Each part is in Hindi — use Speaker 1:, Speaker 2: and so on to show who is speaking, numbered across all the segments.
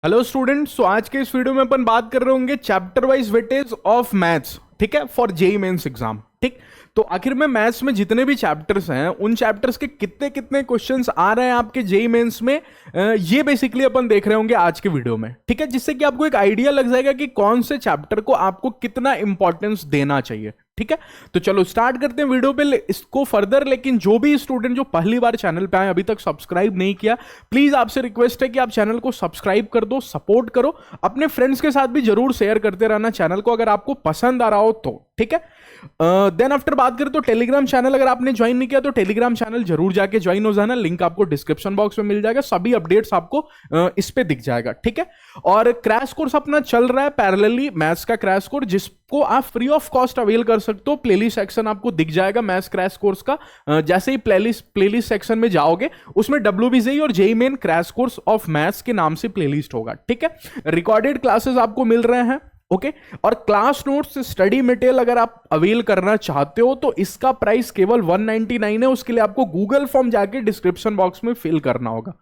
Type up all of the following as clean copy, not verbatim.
Speaker 1: हेलो स्टूडेंट्स, तो आज के इस वीडियो में अपन बात कर रहे होंगे chapter wise weightage of maths. ठीक है, फॉर जेईई मेंस एग्जाम। ठीक, तो आखिर में मैथ्स में जितने भी चैप्टर्स हैं उन चैप्टर्स के कितने कितने क्वेश्चंस आ रहे हैं आपके जेईई मेंस में, ये बेसिकली अपन देख रहे होंगे आज के वीडियो में। ठीक है, जिससे कि आपको एक आइडिया लग जाएगा कि कौन से चैप्टर को आपको कितना इंपॉर्टेंस देना चाहिए। ठीक है, तो चलो स्टार्ट करते हैं वीडियो पे इसको फर्दर। लेकिन जो भी स्टूडेंट जो पहली बार चैनल पे आए, अभी तक सब्सक्राइब नहीं किया, प्लीज आपसे रिक्वेस्ट है कि आप चैनल को सब्सक्राइब कर दो, सपोर्ट करो, अपने फ्रेंड्स के साथ भी जरूर शेयर करते रहना चैनल को अगर आपको पसंद आ रहा हो तो। ठीक है, देन आफ्टर बात करें तो टेलीग्राम चैनल अगर आपने ज्वाइन नहीं किया तो टेलीग्राम चैनल जरूर जाके ज्वाइन हो जाना, लिंक आपको डिस्क्रिप्शन बॉक्स में मिल जाएगा, सभी अपडेट्स आपको इस पे दिख जाएगा। ठीक है, और क्रैश कोर्स अपना चल रहा है पैरेलली, मैथ्स का क्रैश कोर्स, जिसको आप फ्री ऑफ कॉस्ट अवेल कर सकते हो। प्लेलिस्ट सेक्शन आपको दिख जाएगा मैथ्स क्रैश कोर्स का, जैसे ही प्लेलिस्ट सेक्शन में जाओगे उसमें WBJEE और JEE main crash course of maths के नाम से प्लेलिस्ट होगा। ठीक है, रिकॉर्डेड क्लासेस आपको मिल रहे हैं। ओके, और क्लास नोट्स, स्टडी मटेरियल अगर आप अवेल करना चाहते हो तो इसका प्राइस केवल 199 है। उसके लिए आपको गूगल फॉर्म जाके डिस्क्रिप्शन बॉक्स में फिल करना होगा।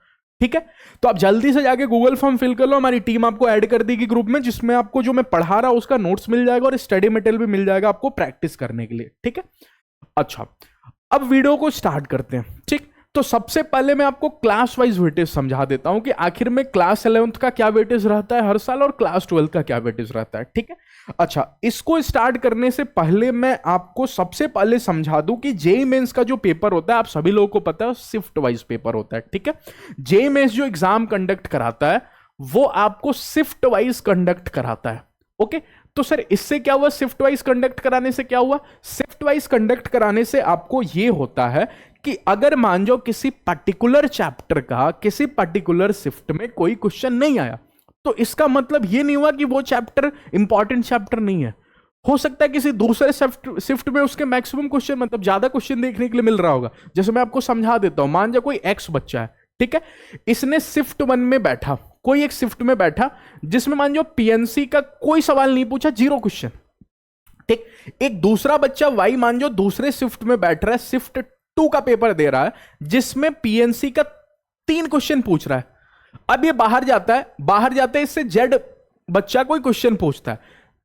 Speaker 1: ठीक है, तो आप जल्दी से जाके गूगल फॉर्म फिल कर लो, हमारी टीम आपको ऐड कर देगी ग्रुप में, जिसमें आपको जो मैं पढ़ा रहा हूं उसका नोट्स मिल जाएगा और स्टडी मटेरियल भी मिल जाएगा आपको प्रैक्टिस करने के लिए। ठीक है, अच्छा, अब वीडियो को स्टार्ट करते हैं। ठीक, तो सबसे पहले मैं आपको क्लास वाइज वेटेज समझा देता हूं कि आखिर में क्लास 11th का क्या वेटेज रहता है हर साल और क्लास 12th का क्या वेटेज रहता है। ठीक है, अच्छा, इसको स्टार्ट करने से पहले मैं आपको सबसे पहले समझा दूं कि जेईई मेंस का जो पेपर होता है, आप सभी लोगों को पता है, शिफ्ट वाइज पेपर होता है। ठीक है, जेईई मेंस जो एग्जाम कंडक्ट कराता है वो आपको शिफ्ट वाइज कंडक्ट कराता है। ओके, तो सर इससे क्या हुआ, शिफ्ट वाइज कंडक्ट कराने से क्या हुआ? शिफ्ट वाइज कंडक्ट कराने से आपको यह होता है कि अगर मान जाओ किसी पर्टिकुलर चैप्टर का किसी पर्टिकुलर शिफ्ट में कोई क्वेश्चन नहीं आया, तो इसका मतलब यह नहीं हुआ कि वो चैप्टर इंपॉर्टेंट चैप्टर नहीं है। हो सकता है किसी दूसरे शिफ्ट में उसके मैक्सिमम क्वेश्चन, मतलब ज्यादा क्वेश्चन देखने के लिए मिल रहा होगा। जैसे मैं आपको समझा देता हूं, मान जाओ कोई एक्स बच्चा है, ठीक है, इसने शिफ्ट 1 में बैठा, कोई एक शिफ्ट में बैठा जिसमें मान जाओ पीएनसी का कोई सवाल नहीं पूछा, 0 क्वेश्चन। ठीक, एक दूसरा बच्चा वाई मान जाओ दूसरे शिफ्ट में बैठ रहा है, शिफ्ट 2 का पेपर दे रहा है जिसमें पीएनसी का 3 क्वेश्चन पूछ रहा है। अब ये बाहर जाता है, इससे जेड बच्चा कोई क्वेश्चन पूछता है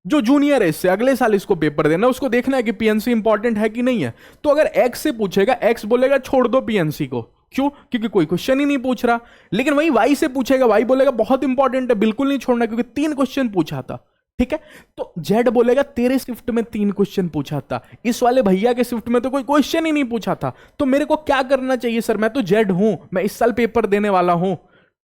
Speaker 1: जो जूनियर है इससे, अगले साल इसको पेपर देना, उसको देखना है कि पीएनसी इंपॉर्टेंट है कि नहीं है। तो अगर एक्स से पूछेगा, एक्स बोलेगा छोड़ दो पीएनसी को, क्यों? क्योंकि कोई क्वेश्चन ही नहीं पूछ रहा। लेकिन वही वाई से पूछेगा, वाई बोलेगा बहुत इंपॉर्टेंट है, बिल्कुल नहीं छोड़ना क्योंकि 3 क्वेश्चन पूछा था। ठीक है, तो जेड बोलेगा तेरे शिफ्ट में 3 क्वेश्चन पूछा था, इस वाले भैया के शिफ्ट में तो कोई क्वेश्चन ही नहीं पूछा था, तो मेरे को क्या करना चाहिए सर? मैं तो जेड हूं, मैं इस साल पेपर देने वाला हूं,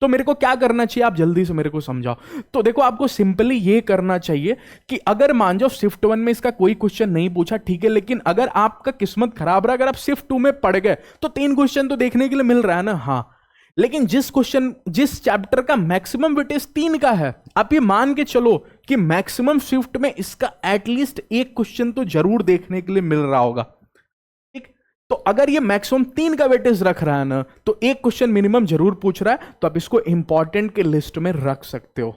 Speaker 1: तो मेरे को क्या करना चाहिए? आप जल्दी से मेरे को समझाओ। तो देखो, आपको सिंपली ये करना चाहिए कि अगर मान जाओ शिफ्ट 1 में इसका कोई क्वेश्चन नहीं पूछा, ठीक है, लेकिन अगर आपका किस्मत खराब रहा, अगर आप शिफ्ट 2 में पढ़ गए तो 3 क्वेश्चन तो देखने के लिए मिल रहा है ना। हाँ, लेकिन जिस चैप्टर का मैक्सिमम वेटेज 3 का है, आप ये मान के चलो कि मैक्सिमम शिफ्ट में इसका एटलीस्ट 1 क्वेश्चन तो जरूर देखने के लिए मिल रहा होगा। ठीक, तो अगर ये मैक्सिमम 3 का वेटेज रख रहा है ना, तो 1 क्वेश्चन मिनिमम जरूर पूछ रहा है, तो आप इसको इंपॉर्टेंट के लिस्ट में रख सकते हो।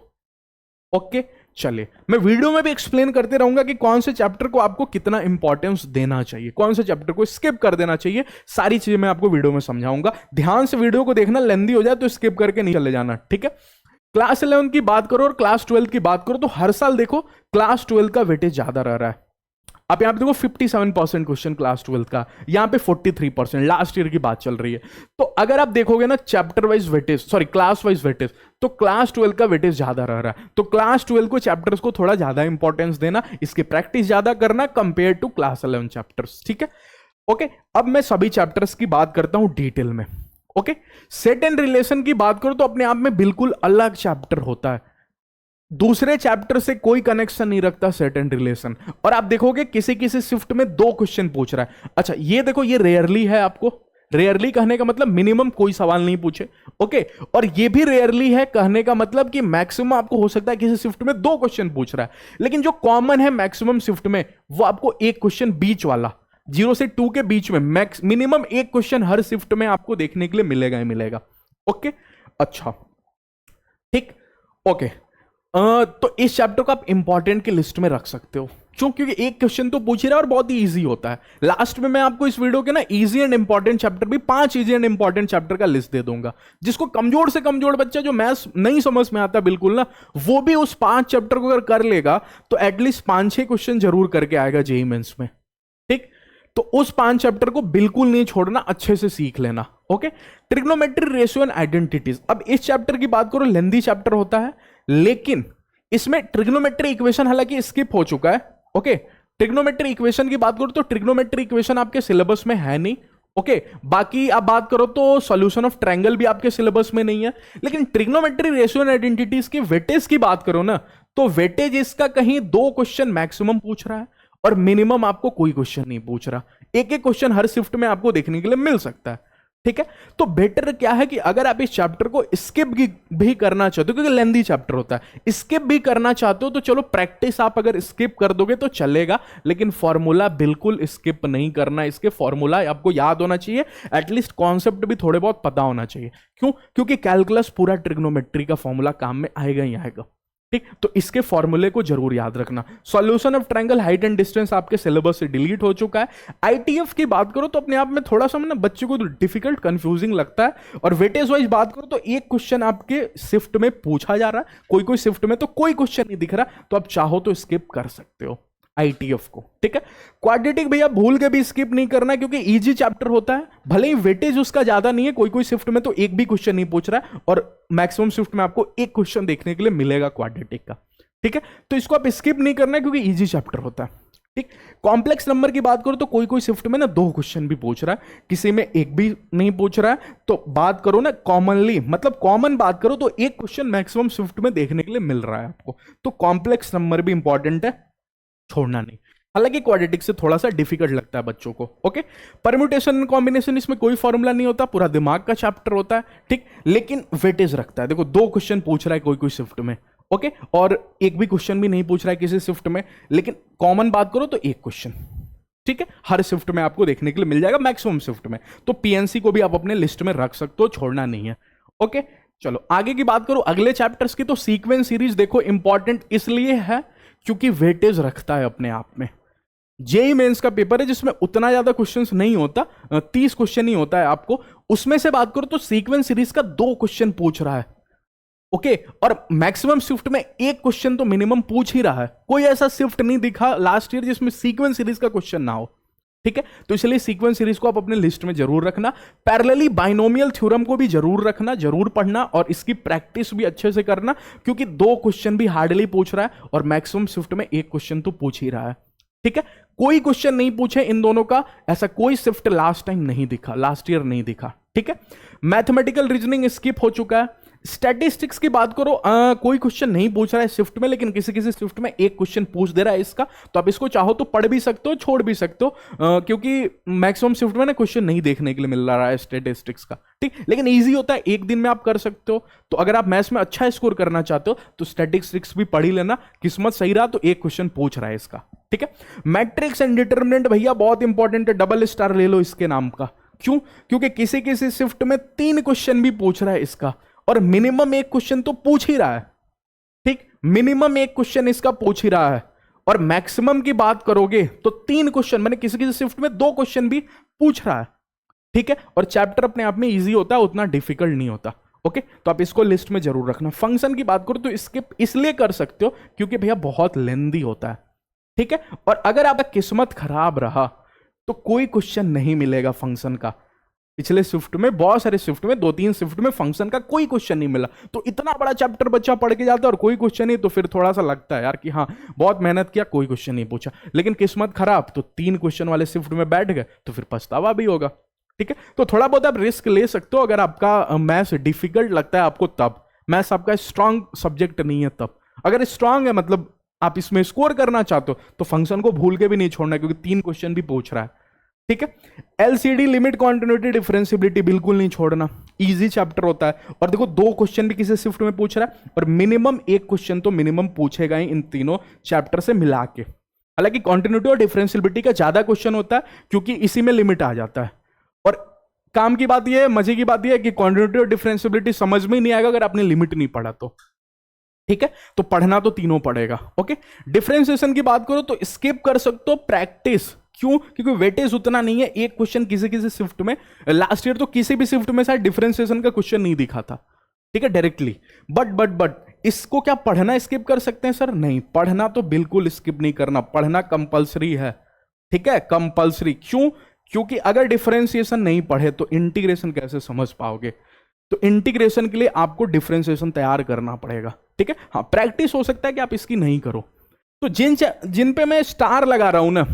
Speaker 1: ओके, चलिए, मैं वीडियो में भी एक्सप्लेन करते रहूंगा कि कौन से चैप्टर को आपको कितना इंपॉर्टेंस देना चाहिए, कौन से चैप्टर को स्किप कर देना चाहिए, सारी चीजें मैं आपको वीडियो में समझाऊंगा। ध्यान से वीडियो को देखना, लेंदी हो जाए तो स्किप करके नहीं चले जाना। ठीक है, क्लास 11 की बात करो और क्लास 12 की बात करो तो हर साल देखो क्लास 12 का वेटेज ज्यादा रह रहा है। आप यहां पे देखो 57% क्वेश्चन क्लास 12 का, यहां पे 43%, लास्ट ईयर की बात चल रही है। तो अगर आप देखोगे ना chapter wise weightage, sorry class wise weightage, तो क्लास 12 का वेटेज ज्यादा रह रहा है। तो क्लास 12 को चैप्टर्स को थोड़ा ज्यादा इंपॉर्टेंस देना, इसकी प्रैक्टिस ज्यादा करना कंपेयर टू क्लास 11 चैप्टर्स। ठीक है, ओके, अब मैं सभी चैप्टर्स की बात करता हूं डिटेल में। ओके, सेट एंड रिलेशन की बात करो तो अपने आप में बिल्कुल अलग चैप्टर होता है, दूसरे चैप्टर से कोई कनेक्शन नहीं रखता सेट एंड रिलेशन। और आप देखोगे किसी किसी शिफ्ट में 2 क्वेश्चन पूछ रहा है। अच्छा, ये देखो, ये रेयरली है, आपको रेयरली कहने का मतलब मिनिमम कोई सवाल नहीं पूछे। ओके, और ये भी रेयरली है कहने का मतलब कि मैक्सिमम आपको हो सकता है किसी शिफ्ट में 2 क्वेश्चन पूछ रहा है, लेकिन जो कॉमन है मैक्सिमम शिफ्ट में वो आपको 1 क्वेश्चन बीच वाला, 0 से 2 के बीच में मिनिमम 1 क्वेश्चन हर शिफ्ट में आपको देखने के लिए मिलेगा ही मिलेगा। ओके, अच्छा, ठीक, ओके, तो इस चैप्टर को आप इंपॉर्टेंट की लिस्ट में रख सकते हो। क्यों? क्योंकि एक क्वेश्चन तो पूछ ही रहा है और बहुत ही इजी होता है। लास्ट में मैं आपको इस वीडियो के ना इजी एंड इंपॉर्टेंट चैप्टर भी 5 इजी एंड इंपॉर्टेंट चैप्टर का लिस्ट दे दूंगा, जिसको कमजोर से कमजोर बच्चा जो मैथ्स नहीं समझ में आता बिल्कुल ना, वो भी उस 5 चैप्टर को अगर कर लेगा तो एटलीस्ट 5-6 क्वेश्चन जरूर करके आएगा जेईई मेंस में। ठीक, तो उस 5 चैप्टर को बिल्कुल नहीं छोड़ना, अच्छे से सीख लेना। Okay, trigonometry, ratio and identities. अब इस चैप्टर की बात करो, लेंथी चैप्टर होता है, लेकिन इसमें ट्रिग्नोमेट्री इक्वेशन हालांकि स्किप हो चुका है। ओके, ट्रिग्नोमेट्री इक्वेशन की बात करो तो ट्रिग्नोमेट्री इक्वेशन आपके सिलेबस में है नहीं। ओके, बाकी आप बात करो तो सॉल्यूशन ऑफ ट्रायंगल भी आपके सिलेबस में नहीं है। लेकिन ट्रिग्नोमेट्री, रेशियो एंड आइडेंटिटीज की वेटेज की बात करो ना, तो वेटेज इसका कहीं 2 क्वेश्चन मैक्सिमम पूछ रहा है और मिनिमम आपको कोई क्वेश्चन नहीं पूछ रहा। एक एक क्वेश्चन हर शिफ्ट में आपको देखने के लिए मिल सकता है। ठीक है, तो बेटर क्या है कि अगर आप इस चैप्टर को स्किप भी करना चाहते हो, क्योंकि लेंथी चैप्टर होता है, स्किप भी करना चाहते हो तो चलो प्रैक्टिस आप अगर स्किप कर दोगे तो चलेगा, लेकिन फॉर्मूला बिल्कुल स्किप नहीं करना। इसके फॉर्मूला आपको याद होना चाहिए, एटलीस्ट कॉन्सेप्ट भी थोड़े बहुत पता होना चाहिए। क्यों? क्योंकि कैलकुलस पूरा ट्रिग्नोमेट्री का फॉर्मूला काम में आएगा ही आएगा। ठीक, तो इसके फॉर्मूले को जरूर याद रखना। Solution of triangle, height and distance आपके सिलेबस से डिलीट हो चुका है। आईटीएफ की बात करो तो अपने आप में थोड़ा सा ना बच्चे को डिफिकल्ट कंफ्यूजिंग लगता है। और वेटेज वाइज बात करो तो एक क्वेश्चन आपके शिफ्ट में पूछा जा रहा है, कोई कोई शिफ्ट में तो कोई क्वेश्चन नहीं दिख रहा, तो आप चाहो तो स्किप कर सकते हो आईटीएफ को। ठीक है, क्वाड्रेटिक भैया भूल के भी स्किप नहीं करना, क्योंकि इजी चैप्टर होता है, भले ही वेटेज उसका ज्यादा नहीं है, कोई कोई शिफ्ट में तो एक भी क्वेश्चन नहीं पूछ रहा है और मैक्सिमम शिफ्ट में आपको एक क्वेश्चन देखने के लिए मिलेगा क्वाड्रेटिक का। ठीक है, तो इसको आप स्किप नहीं करना क्योंकि इजी चैप्टर होता है। ठीक, कॉम्प्लेक्स नंबर की बात करो तो कोई कोई शिफ्ट में ना 2 क्वेश्चन भी पूछ रहा है, किसी में एक भी नहीं पूछ रहा है। तो बात करो ना कॉमनली, मतलब कॉमन बात करो तो एक क्वेश्चन मैक्सिमम शिफ्ट में देखने के लिए मिल रहा है आपको। तो कॉम्प्लेक्स नंबर भी इंपॉर्टेंट है, छोड़ना नहीं। हालांकि क्वाड्रेटिक से थोड़ा सा डिफिकल्ट लगता है बच्चों को। ओके, परम्यूटेशन कॉम्बिनेशन इसमें कोई फॉर्मूला नहीं होता, पूरा दिमाग का चैप्टर होता है। ठीक, लेकिन वेटेज रखता है। देखो 2 क्वेश्चन पूछ रहा है कोई कोई शिफ्ट में, ओके, और एक भी क्वेश्चन भी नहीं पूछ रहा है किसी शिफ्ट में, लेकिन कॉमन बात करो तो एक क्वेश्चन, ठीक है, हर शिफ्ट में आपको देखने के लिए मिल जाएगा, मैक्सिमम शिफ्ट में। तो पीएनसी को भी आप अपने लिस्ट में रख सकते हो, छोड़ना नहीं है। ओके, चलो आगे की बात करो अगले चैप्टर्स की। तो सीक्वेंस सीरीज देखो इंपॉर्टेंट इसलिए है क्योंकि वेटेज रखता है अपने आप में। जेईई मेंस का पेपर है जिसमें उतना ज्यादा क्वेश्चंस नहीं होता, 30 क्वेश्चन ही होता है आपको, उसमें से बात करो तो सीक्वेंस सीरीज का 2 क्वेश्चन पूछ रहा है। ओके, और मैक्सिमम शिफ्ट में एक क्वेश्चन तो मिनिमम पूछ ही रहा है। कोई ऐसा शिफ्ट नहीं दिखा लास्ट ईयर जिसमें सीक्वेंस सीरीज का क्वेश्चन ना हो। ठीक है, तो इसलिए सीक्वेंस सीरीज को आप अपने लिस्ट में जरूर रखना। पैरेलली बाइनोमियल थ्योरम को भी जरूर रखना, जरूर पढ़ना और इसकी प्रैक्टिस भी अच्छे से करना, क्योंकि 2 क्वेश्चन भी हार्डली पूछ रहा है और मैक्सिमम शिफ्ट में एक क्वेश्चन तो पूछ ही रहा है। ठीक है, कोई क्वेश्चन नहीं पूछे इन दोनों का, ऐसा कोई शिफ्ट लास्ट टाइम नहीं दिखा, लास्ट ईयर नहीं दिखा। ठीक है, मैथमेटिकल रीजनिंग स्किप हो चुका है। स्टैटिस्टिक्स की बात करो, कोई क्वेश्चन नहीं पूछ रहा है शिफ्ट में, लेकिन किसी किसी शिफ्ट में एक क्वेश्चन पूछ दे रहा है इसका, तो आप इसको चाहो तो पढ़ भी सकते हो, छोड़ भी सकते हो, क्योंकि मैक्सिमम शिफ्ट में ना क्वेश्चन नहीं देखने के लिए मिल रहा है स्टैटिस्टिक्स का। ठीक, लेकिन इजी होता है, एक दिन में आप कर सकते हो। तो अगर आप मैथ्स में अच्छा स्कोर करना चाहते हो तो स्टैटिस्टिक्स भी पढ़ ही लेना, किस्मत सही रहा तो एक क्वेश्चन पूछ रहा है इसका। ठीक है, मैट्रिक्स एंड डिटर्मिनेंट भैया बहुत इंपॉर्टेंट है, डबल स्टार ले लो इसके नाम का। क्यों? क्योंकि किसी किसी शिफ्ट में 3 क्वेश्चन भी पूछ रहा है इसका और मिनिमम एक क्वेश्चन तो पूछ ही रहा है। ठीक, मिनिमम एक क्वेश्चन इसका पूछ ही रहा है और मैक्सिमम की बात करोगे तो 3 क्वेश्चन, मैंने किसी किसी शिफ्ट में 2 क्वेश्चन भी पूछ रहा है। ठीक है, और चैप्टर अपने आप में इजी होता है, उतना डिफिकल्ट नहीं होता। ओके, तो आप इसको लिस्ट में जरूर रखना। फंक्शन की बात करो तो स्किप इसलिए कर सकते हो क्योंकि भैया बहुत लेंदी होता है। ठीक है, और अगर आपका किस्मत खराब रहा तो कोई क्वेश्चन नहीं मिलेगा फंक्शन का। पिछले शिफ्ट में, बहुत सारे शिफ्ट में, 2-3 शिफ्ट में फंक्शन का कोई क्वेश्चन नहीं मिला, तो इतना बड़ा चैप्टर बच्चा पढ़ के जाता है और कोई क्वेश्चन नहीं, तो फिर थोड़ा सा लगता है यार कि हाँ बहुत मेहनत किया, कोई क्वेश्चन नहीं पूछा। लेकिन किस्मत खराब तो 3 क्वेश्चन वाले शिफ्ट में बैठ गए तो फिर पछतावा भी होगा। ठीक है, तो थोड़ा बहुत आप रिस्क ले सकते हो अगर आपका मैथ्स डिफिकल्ट लगता है आपको, तब मैथ्स आपका स्ट्रांग सब्जेक्ट नहीं है तब। अगर स्ट्रांग है, मतलब आप इसमें स्कोर करना चाहते हो, तो फंक्शन को भूल के भी नहीं छोड़ना क्योंकि 3 क्वेश्चन भी पूछ रहा है। ठीक है, एलसीडी, लिमिट, कॉन्टिन्यूटी, डिफरेंशियबिलिटी बिल्कुल नहीं छोड़ना, इजी चैप्टर होता है। और देखो 2 क्वेश्चन भी किसी शिफ्ट में पूछ रहा है और मिनिमम एक क्वेश्चन तो मिनिमम पूछेगा ही इन तीनों चैप्टर से मिला के। हालांकि कॉन्टिन्यूटी और डिफरेंशियबिलिटी का ज्यादा क्वेश्चन होता है क्योंकि इसी में लिमिट आ जाता है। और काम की बात यह है, मजे की बात यह है कि कॉन्टिन्यूटी और डिफरेंशियबिलिटी समझ में ही नहीं आएगा अगर आपने लिमिट नहीं पढ़ा तो। ठीक है, तो पढ़ना तो तीनों पड़ेगा। ओके, डिफरेंशिएशन की बात करो तो स्किप कर सकते हो प्रैक्टिस। क्यों? क्योंकि वेटेज उतना नहीं है। एक क्वेश्चन किसी किसी शिफ्ट में, लास्ट ईयर तो किसी भी शिफ्ट में शायद डिफरेंशिएशन का क्वेश्चन नहीं दिखा था, ठीक है, डायरेक्टली। बट इसको क्या पढ़ना स्किप कर सकते हैं सर? नहीं, पढ़ना तो बिल्कुल स्किप नहीं करना, पढ़ना कंपलसरी है, ठीक है, कंपलसरी। क्यों? क्योंकि अगर डिफरेंशिएशन नहीं पढ़े तो इंटीग्रेशन कैसे समझ पाओगे? तो इंटीग्रेशन के लिए आपको डिफरेंशिएशन तैयार करना पड़ेगा, ठीक है। हाँ, प्रैक्टिस हो सकता है कि आप इसकी नहीं करो। तो जिन पे मैं स्टार लगा रहा हूं ना,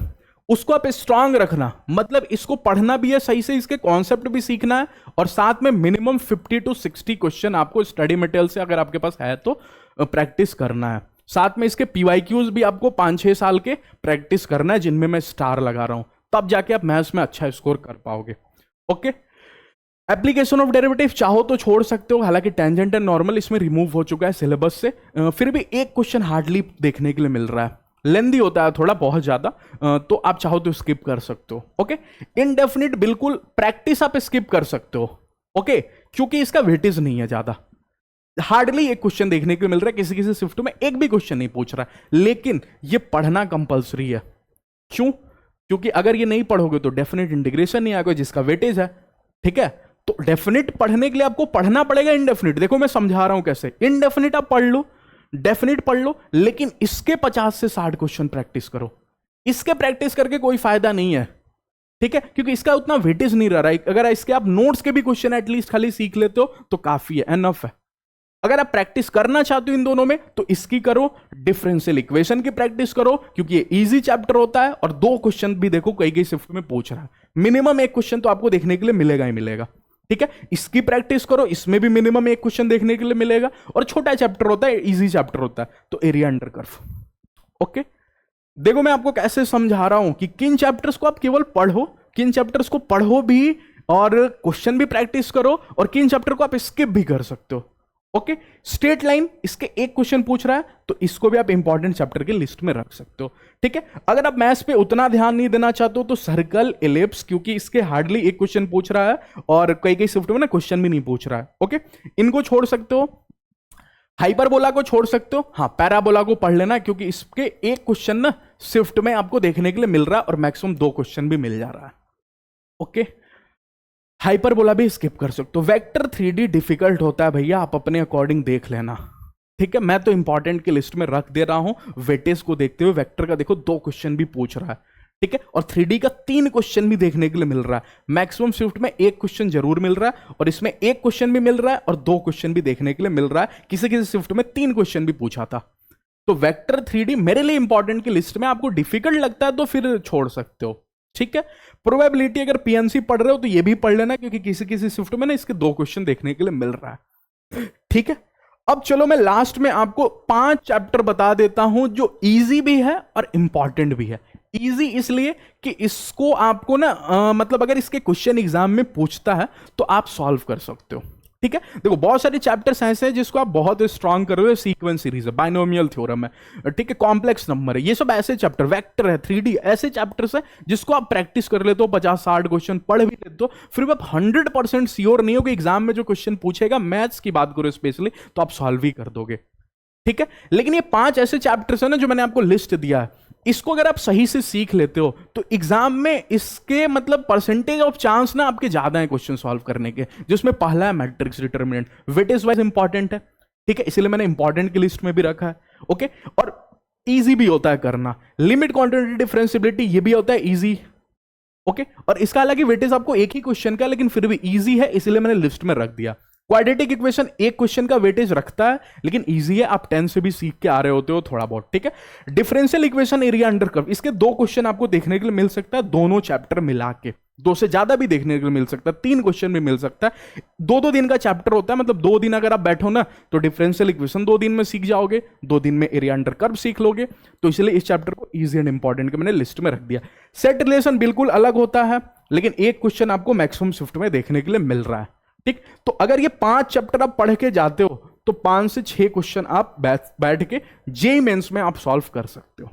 Speaker 1: उसको आप स्ट्रांग रखना, मतलब इसको पढ़ना भी है सही से, इसके कॉन्सेप्ट भी सीखना है, और साथ में मिनिमम 50 to 60 क्वेश्चन आपको स्टडी मटेरियल से, अगर आपके पास है तो, प्रैक्टिस करना है। साथ में इसके पीवाईक्यूज भी आपको 5-6 साल के प्रैक्टिस करना है, जिनमें मैं स्टार लगा रहा हूं, तब जाके आप मैथ्स में अच्छा स्कोर कर पाओगे। ओके, एप्लीकेशन ऑफ डेरिवेटिव चाहो तो छोड़ सकते हो, हालांकि टेंजेंट एंड नॉर्मल इसमें रिमूव हो चुका है सिलेबस से, फिर भी एक क्वेश्चन हार्डली देखने के लिए मिल रहा है, लेंदी होता है थोड़ा बहुत ज्यादा, तो आप चाहो तो स्किप कर सकते हो। ओके, इनडेफिनिट बिल्कुल प्रैक्टिस आप स्किप कर सकते हो, ओके, क्योंकि इसका वेटेज नहीं है ज्यादा, हार्डली एक क्वेश्चन देखने को मिल रहा है, किसी किसी शिफ्ट में एक भी क्वेश्चन नहीं पूछ रहा है, लेकिन ये पढ़ना कंपलसरी है। क्यों? क्योंकि अगर ये नहीं पढ़ोगे तो डेफिनेट इंटीग्रेशन नहीं आएगा, जिसका वेटेज है, ठीक है। तो डेफिनेट पढ़ने के लिए आपको पढ़ना पड़ेगा इनडेफिनिट। देखो मैं समझा रहा हूं कैसे। इनडेफिनिट आप पढ़ लो, डेफिनेट पढ़ लो, लेकिन इसके 50 से 60 क्वेश्चन प्रैक्टिस करो। इसके प्रैक्टिस करके कोई फायदा नहीं है, ठीक है, क्योंकि इसका उतना वेटेज नहीं रहा है। अगर इसके आप नोट्स के भी क्वेश्चन एटलीस्ट खाली सीख लेते हो तो काफी है, एनफ है। अगर आप प्रैक्टिस करना चाहते हो इन दोनों में तो इसकी करो, डिफरेंशियल इक्वेशन की प्रैक्टिस करो, क्योंकि ये इजी चैप्टर होता है, और 2 क्वेश्चन भी देखो कई कई शिफ्ट में पूछ रहा है, मिनिमम एक क्वेश्चन तो आपको देखने के लिए मिलेगा ही मिलेगा, ठीक है। इसकी प्रैक्टिस करो, इसमें भी मिनिमम एक क्वेश्चन देखने के लिए मिलेगा, और छोटा चैप्टर होता है, इजी चैप्टर होता है, तो एरिया अंडर कर्व। ओके, देखो मैं आपको कैसे समझा रहा हूं कि किन चैप्टर्स को आप केवल पढ़ो, किन चैप्टर्स को पढ़ो भी और क्वेश्चन भी प्रैक्टिस करो, और किन चैप्टर को आप स्किप भी कर सकते हो। ओके, स्ट्रेट लाइन इसके एक क्वेश्चन पूछ रहा है तो इसको भी आप इंपॉर्टेंट चैप्टर के लिस्ट में रख सकते हो, ठीक है। अगर आप मैथ्स पे उतना ध्यान नहीं देना चाहते हो तो सर्कल, एलिप्स, क्योंकि इसके हार्डली एक क्वेश्चन पूछ रहा है और कई कई शिफ्ट में ना क्वेश्चन भी नहीं पूछ रहा है, ओके, इनको छोड़ सकते हो। हाइपरबोला को छोड़ सकते हो, हाँ, पैराबोला को पढ़ लेना, क्योंकि इसके एक क्वेश्चन ना शिफ्ट में आपको देखने के लिए मिल रहा है और मैक्सिमम 2 क्वेश्चन भी मिल जा रहा है। ओके, हाइपरबोला भी स्किप कर सकते हो। वेक्टर 3D डिफिकल्ट होता है भैया, आप अपने अकॉर्डिंग देख लेना, ठीक है। मैं तो इंपॉर्टेंट के लिस्ट में रख दे रहा हूं, वेटेज को देखते हुए। वेक्टर का देखो 2 क्वेश्चन भी पूछ रहा है, ठीक है, और 3D का 3 क्वेश्चन भी देखने के लिए मिल रहा है। मैक्सिमम शिफ्ट में एक क्वेश्चन जरूर मिल रहा है, और इसमें एक क्वेश्चन भी मिल रहा है और 2 क्वेश्चन भी देखने के लिए मिल रहा है। किसी किसी शिफ्ट में 3 क्वेश्चन भी पूछा था। तो वेक्टर 3D मेरे लिए इंपॉर्टेंट की लिस्ट में, आपको डिफिकल्ट लगता है तो फिर छोड़ सकते हो, ठीक है। प्रोबेबिलिटी अगर पीएनसी पढ़ रहे हो तो ये भी पढ़ लेना, क्योंकि किसी किसी शिफ्ट में ना इसके 2 क्वेश्चन देखने के लिए मिल रहा है, ठीक है। अब चलो मैं लास्ट में आपको 5 चैप्टर बता देता हूं जो इजी भी है और इंपॉर्टेंट भी है। इजी इसलिए कि इसको आपको ना मतलब अगर इसके क्वेश्चन एग्जाम में पूछता है तो आप सॉल्व कर सकते हो, ठीक है। देखो बहुत सारे चैप्टर्स ऐसे हैं जिसको आप बहुत स्ट्रांग कर रहे हो, सीक्वेंस सीरीज है, बाइनोमियल थ्योरम है, ठीक है, कॉम्प्लेक्स नंबर है, ये सब ऐसे चैप्टर, वेक्टर है, 3D, ऐसे चैप्टर्स हैं जिसको आप प्रैक्टिस कर लेते हो, 50-60 क्वेश्चन पढ़ भी लेते हो, फिर भी आप 100% श्योर नहीं हो कि एग्जाम में जो क्वेश्चन पूछेगा, मैथ्स की बात करो स्पेशली, तो आप सॉल्व ही कर दोगे, ठीक है। लेकिन ये 5 ऐसे चैप्टर्स हैं ना जो मैंने आपको लिस्ट दिया है, इसको अगर आप सही से सीख लेते हो तो एग्जाम में इसके मतलब परसेंटेज ऑफ चांस ना आपके ज्यादा है क्वेश्चन सॉल्व करने के, जिसमें पहला है matrix determinant, weightage wise important है, ठीक है, इसलिए मैंने इंपॉर्टेंट की लिस्ट में भी रखा है, ओके, और इजी भी होता है करना। लिमिट क्वांटिटी डिफरेंशिएबिलिटी ये भी होता है इजी, ओके, और इसका हालांकि वेटेज आपको एक ही क्वेश्चन का, लेकिन फिर भी इजी है इसलिए मैंने लिस्ट में रख दिया। क्वाड्रेटिक इक्वेशन एक क्वेश्चन का वेटेज रखता है लेकिन इजी है, आप 10 से भी सीख के आ रहे होते हो थोड़ा बहुत, ठीक है। Differential equation, area under curve, इसके 2 क्वेश्चन आपको देखने के लिए मिल सकता है, दोनों चैप्टर मिला के 2 से ज्यादा भी देखने के लिए मिल सकता है, 3 क्वेश्चन भी मिल सकता है। 2-2 दिन का चैप्टर होता है, मतलब 2 दिन अगर आप बैठो ना तो डिफरेंशियल इक्वेशन 2 दिन में सीख जाओगे, 2 दिन में एरिया अंडर कर्व सीख लोगे, तो इसलिए इस चैप्टर को इजी एंड इंपॉर्टेंट के मैंने लिस्ट में रख दिया। सेट रिलेशन बिल्कुल अलग होता है, लेकिन एक क्वेश्चन आपको मैक्सिमम शिफ्ट में देखने के लिए मिल रहा है, ठीक। तो अगर ये 5 चैप्टर आप पढ़ के जाते हो तो 5 से 6 क्वेश्चन आप बैठ के जेईई मेंस में आप सॉल्व कर सकते हो,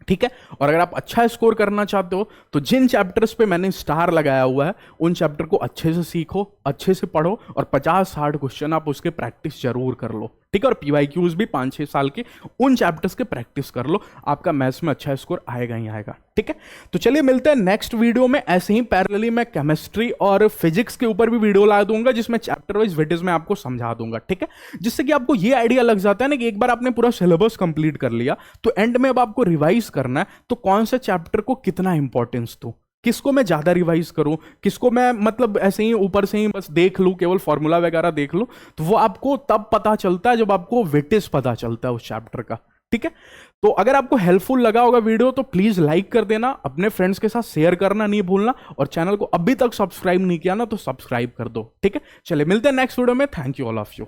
Speaker 1: ठीक है। और अगर आप अच्छा स्कोर करना चाहते हो तो जिन चैप्टर्स पे मैंने स्टार लगाया हुआ है उन चैप्टर को अच्छे से सीखो, अच्छे से पढ़ो, और 50-60 क्वेश्चन आप उसके प्रैक्टिस जरूर कर लो, ठीक है, और पीवाईक्यूज भी 5-6 साल के उन चैप्टर्स के प्रैक्टिस कर लो, आपका मैथ्स में अच्छा स्कोर आएगा ही आएगा। ठीक है, तो चलिए मिलते हैं नेक्स्ट वीडियो में। ऐसे ही पैरेलली मैं केमिस्ट्री और फिजिक्स के ऊपर भी वीडियो ला दूंगा जिसमें चैप्टर वाइज वेटेज में आपको समझा दूंगा। ठीक है, जिससे कि आपको ये आइडिया लग जाता है ना कि एक बार आपने पूरा सिलेबस कंप्लीट कर लिया तो एंड में अब आपको रिवाइज करना है, तो कौन से चैप्टर को कितना इंपॉर्टेंस दूं, किसको मैं ज्यादा रिवाइज करूं, किसको मैं मतलब ऐसे ही ऊपर से ही बस देख लूं, केवल फॉर्मूला वगैरह देख लूं, तो वो आपको तब पता चलता है जब आपको वेटेज पता चलता है उस चैप्टर का। ठीक है, तो अगर आपको हेल्पफुल लगा होगा वीडियो तो प्लीज लाइक कर देना, अपने फ्रेंड्स के साथ शेयर करना नहीं भूलना, और चैनल को अभी तक सब्सक्राइब नहीं किया ना तो सब्सक्राइब कर दो। ठीक है, चलिए मिलते हैं नेक्स्ट वीडियो में। Thank you all of you.